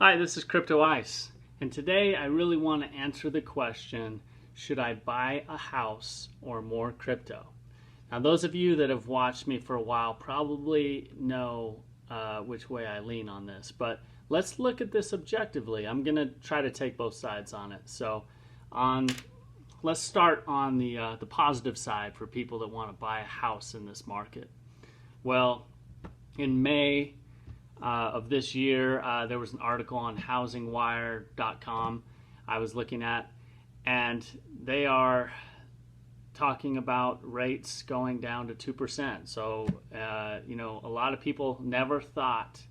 Hi, this is Crypto Ice, and today I really want to answer the question, should I buy a house or more crypto? Now, those of you that have watched me for a while probably know which way I lean on this, but let's look at this objectively. I'm going to try to take both sides on it. On let's start on the positive side for people that want to buy a house in this market. Well, in May of this year, there was an article on housingwire.com I was looking at, and they are talking about rates going down to 2%. So, a lot of people never thought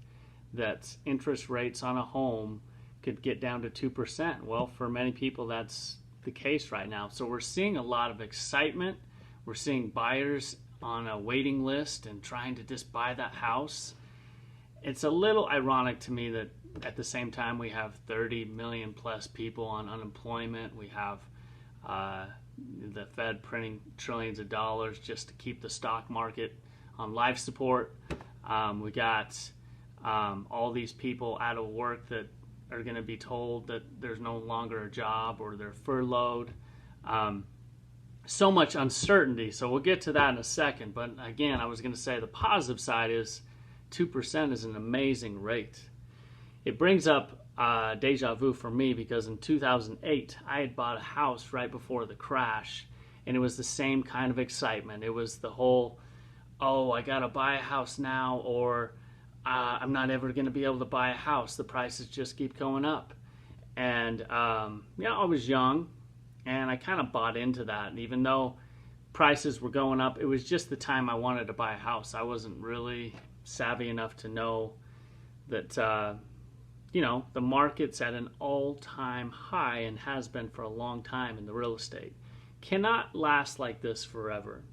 that interest rates on a home could get down to 2%. Well, for many people, that's the case right now. So we're seeing a lot of excitement. We're seeing buyers on a waiting list and trying to just buy that house. It's a little ironic to me that at the same time we have 30 million plus people on unemployment. We have the Fed printing trillions of dollars just to keep the stock market on life support. We got all these people out of work that are going to be told that there's no longer a job or they're furloughed. So much uncertainty. So we'll get to that in a second. But again, I was going to say the positive side is 2% is an amazing rate. It brings up deja vu for me because in 2008, I had bought a house right before the crash, and it was the same kind of excitement. It was the whole, oh, I got to buy a house now, or I'm not ever going to be able to buy a house. The prices just keep going up. And, I was young, and I kind of bought into that. And even though prices were going up, it was just the time I wanted to buy a house. I wasn't really savvy enough to know that the market's at an all-time high and has been for a long time in the real estate. Cannot last like this forever.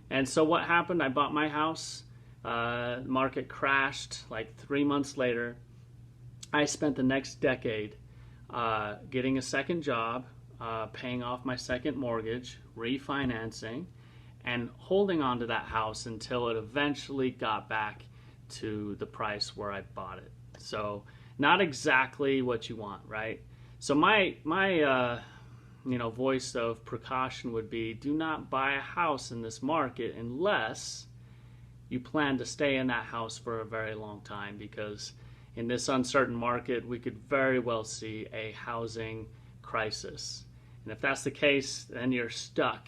And so what happened? I bought my house. The market crashed like 3 months later. I spent the next decade getting a second job, paying off my second mortgage, refinancing, and holding on to that house until it eventually got back to the price where I bought it. So not exactly what you want, right? So my voice of precaution would be, do not buy a house in this market unless you plan to stay in that house for a very long time, because in this uncertain market, we could very well see a housing crisis. And if that's the case, then you're stuck.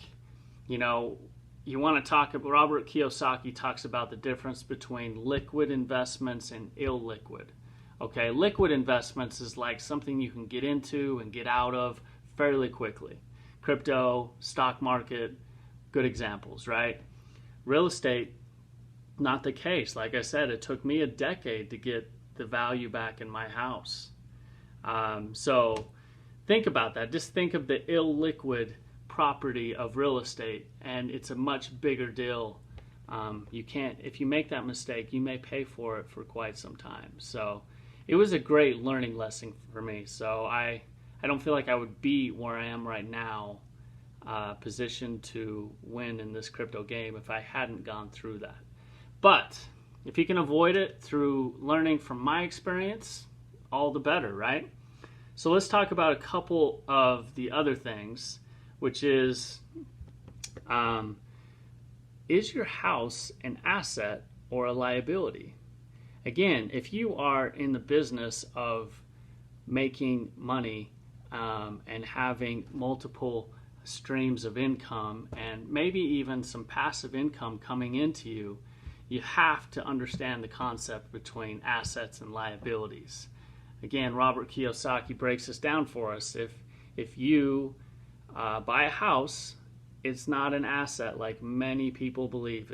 You want to talk about, Robert Kiyosaki talks about the difference between liquid investments and illiquid. Okay, liquid investments is like something you can get into and get out of fairly quickly. Crypto, stock market, good examples, right? Real estate, not the case. Like I said, it took me a decade to get the value back in my house. So think about that. Just think of the illiquid property of real estate, and it's a much bigger deal. If you make that mistake, you may pay for it for quite some time. So it was a great learning lesson for me. So I don't feel like I would be where I am right now, positioned to win in this crypto game if I hadn't gone through that. But if you can avoid it through learning from my experience, all the better, right? So let's talk about a couple of the other things, which is your house an asset or a liability? Again, if you are in the business of making money and having multiple streams of income and maybe even some passive income coming into you, you have to understand the concept between assets and liabilities. Again, Robert Kiyosaki breaks this down for us. If you buy a house, it's not an asset like many people believe.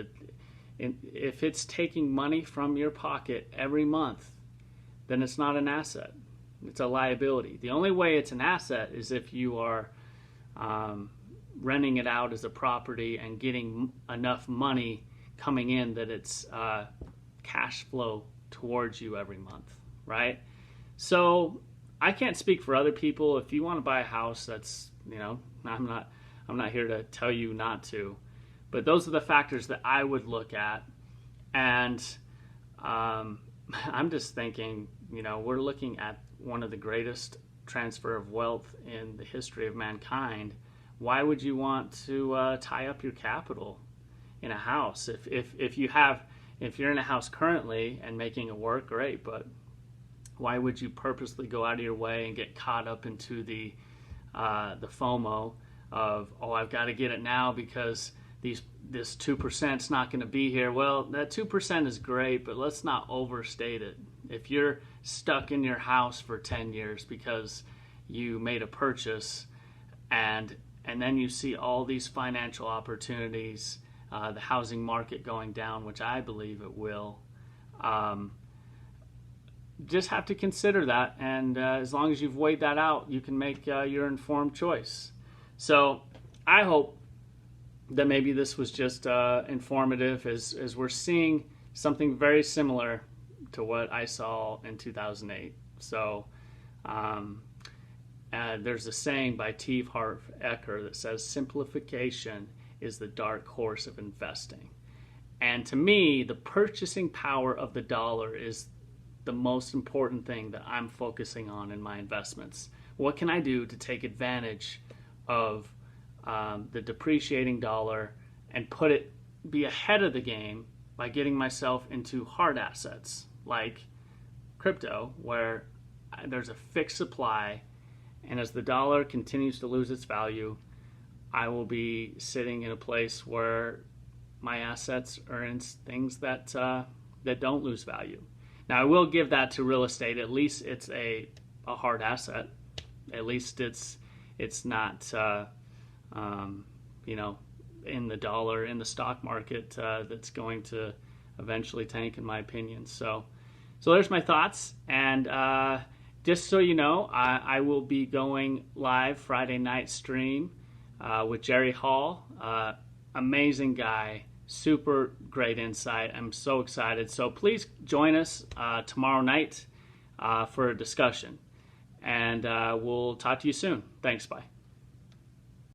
If it's taking money from your pocket every month, then it's not an asset. It's a liability. The only way it's an asset is if you are renting it out as a property and getting enough money coming in that it's cash flow towards you every month, right? So I can't speak for other people. If you want to buy a house, that's, I'm not here to tell you not to, but those are the factors that I would look at. And I'm just thinking, we're looking at one of the greatest transfer of wealth in the history of mankind. Why would you want to tie up your capital in a house? If you're in a house currently and making it work, great, but why would you purposely go out of your way and get caught up into the FOMO of, oh, I've got to get it now because this 2% is not going to be here? Well, that 2% is great, but let's not overstate it. If you're stuck in your house for 10 years because you made a purchase and then you see all these financial opportunities, the housing market going down, which I believe it will, just have to consider that, and as long as you've weighed that out, you can make your informed choice. So I hope that maybe this was just informative, as we're seeing something very similar to what I saw in 2008. So there's a saying by Steve Harv Eker that says simplification is the dark horse of investing. And to me, the purchasing power of the dollar is the most important thing that I'm focusing on in my investments. What can I do to take advantage of the depreciating dollar and be ahead of the game by getting myself into hard assets like crypto, where there's a fixed supply, and as the dollar continues to lose its value, I will be sitting in a place where my assets are in things that don't lose value. Now, I will give that to real estate. At least it's a hard asset. At least it's not in the dollar, in the stock market, that's going to eventually tank, in my opinion. So there's my thoughts. And just so you know, I will be going live Friday night stream with Jerry Hall. Amazing guy. Super great insight. I'm so excited. So please join us tomorrow night for a discussion. And we'll talk to you soon. Thanks. Bye.